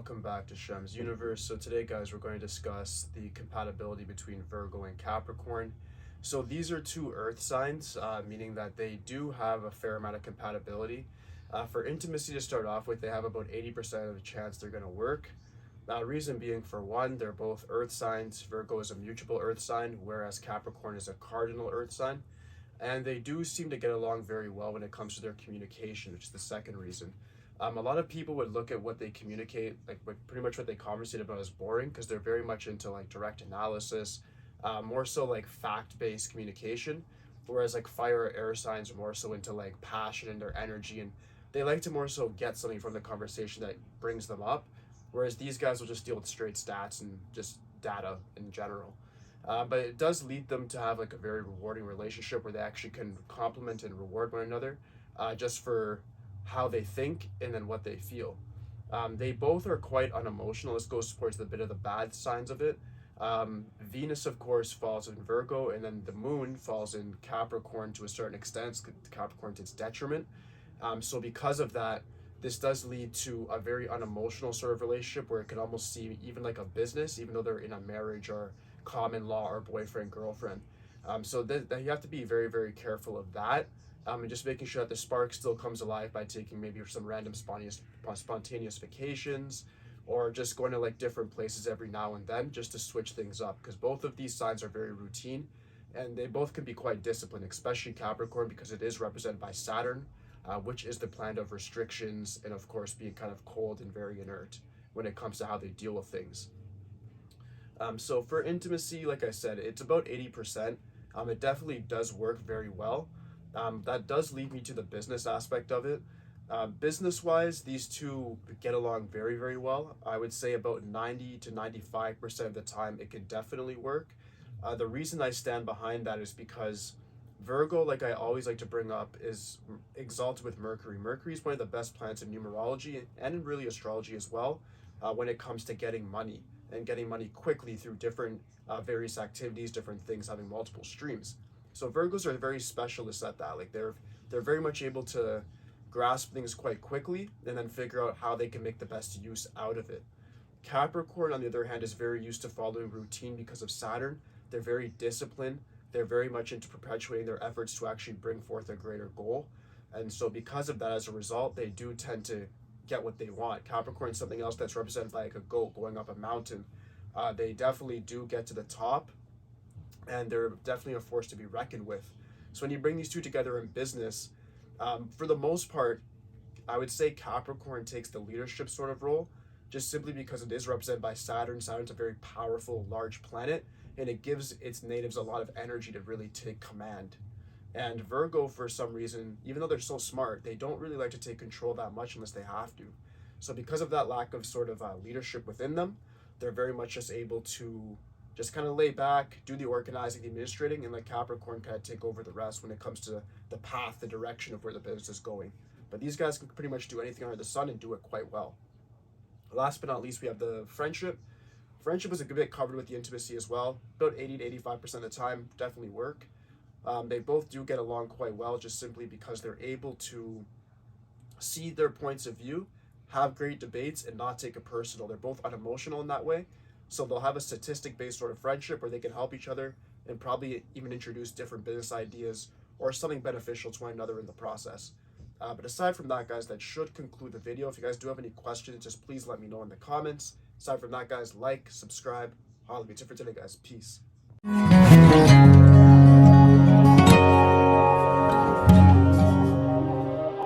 welcome back to Shemsuniverse. So today, guys, we're going to discuss the compatibility between Virgo and Capricorn. So these are two earth signs, meaning that they do have a fair amount of compatibility. For intimacy to start off with, they have about 80% of the chance they're going to work. Reason being, for one, they're both earth signs. Virgo is a mutable earth sign, whereas Capricorn is a cardinal earth sign. And they do seem to get along very well when it comes to their communication, which is the second reason. A lot of people would look at what they communicate, like pretty much what they conversate about, as boring, because they're very much into like direct analysis, more so like fact-based communication, whereas like fire or air signs are more so into like passion and their energy, and they like to more so get something from the conversation that brings them up, whereas these guys will just deal with straight stats and just data in general. But it does lead them to have like a very rewarding relationship where they actually can compliment and reward one another, just for how they think and then what they feel. They both are quite unemotional. This goes towards the bit of the bad signs of it. Venus, of course, falls in Virgo, and then the moon falls in Capricorn to a certain extent, Capricorn to its detriment. So because of that, this does lead to a very unemotional sort of relationship where it can almost seem even like a business, even though they're in a marriage or common law or boyfriend, girlfriend. So you have to be very, very careful of that. And just making sure that the spark still comes alive by taking maybe some random spontaneous vacations, or just going to like different places every now and then just to switch things up, because both of these signs are very routine and they both can be quite disciplined, especially Capricorn because it is represented by Saturn, which is the planet of restrictions and of course being kind of cold and very inert when it comes to how they deal with things. So for intimacy, like I said, it's about 80%. It definitely does work very well. That does lead me to the business aspect of it. Business-wise, these two get along very, very well. I would say about 90 to 95% of the time it could definitely work. The reason I stand behind that is because Virgo, like I always like to bring up, is exalted with Mercury. Mercury is one of the best planets in numerology and in really astrology as well, when it comes to getting money and getting money quickly through different various activities, different things, having multiple streams. So Virgos are very specialists at that. Like they're very much able to grasp things quite quickly and then figure out how they can make the best use out of it. Capricorn, on the other hand, is very used to following routine because of Saturn. They're very disciplined. They're very much into perpetuating their efforts to actually bring forth a greater goal. And so because of that, as a result, they do tend to get what they want. Capricorn is something else that's represented by like a goat going up a mountain. They definitely do get to the top, and they're definitely a force to be reckoned with. So when you bring these two together in business, for the most part, I would say Capricorn takes the leadership sort of role, just simply because it is represented by Saturn. Saturn's a very powerful, large planet, and it gives its natives a lot of energy to really take command. And Virgo, for some reason, even though they're so smart, they don't really like to take control that much unless they have to. So because of that lack of sort of leadership within them, they're very much just able to just kind of lay back, do the organizing, the administrating, and let Capricorn kind of take over the rest when it comes to the path, the direction of where the business is going. But these guys can pretty much do anything under the sun and do it quite well. Last but not least, we have the friendship. Friendship is a good bit covered with the intimacy as well. About 80 to 85% of the time, definitely work. They both do get along quite well, just simply because they're able to see their points of view, have great debates, and not take it personal. They're both unemotional in that way. So they'll have a statistic-based sort of friendship where they can help each other and probably even introduce different business ideas or something beneficial to one another in the process. But aside from that, guys, that should conclude the video. If you guys do have any questions, just please let me know in the comments. Aside from that, guys, like, subscribe. Holla, be for today, guys. Peace.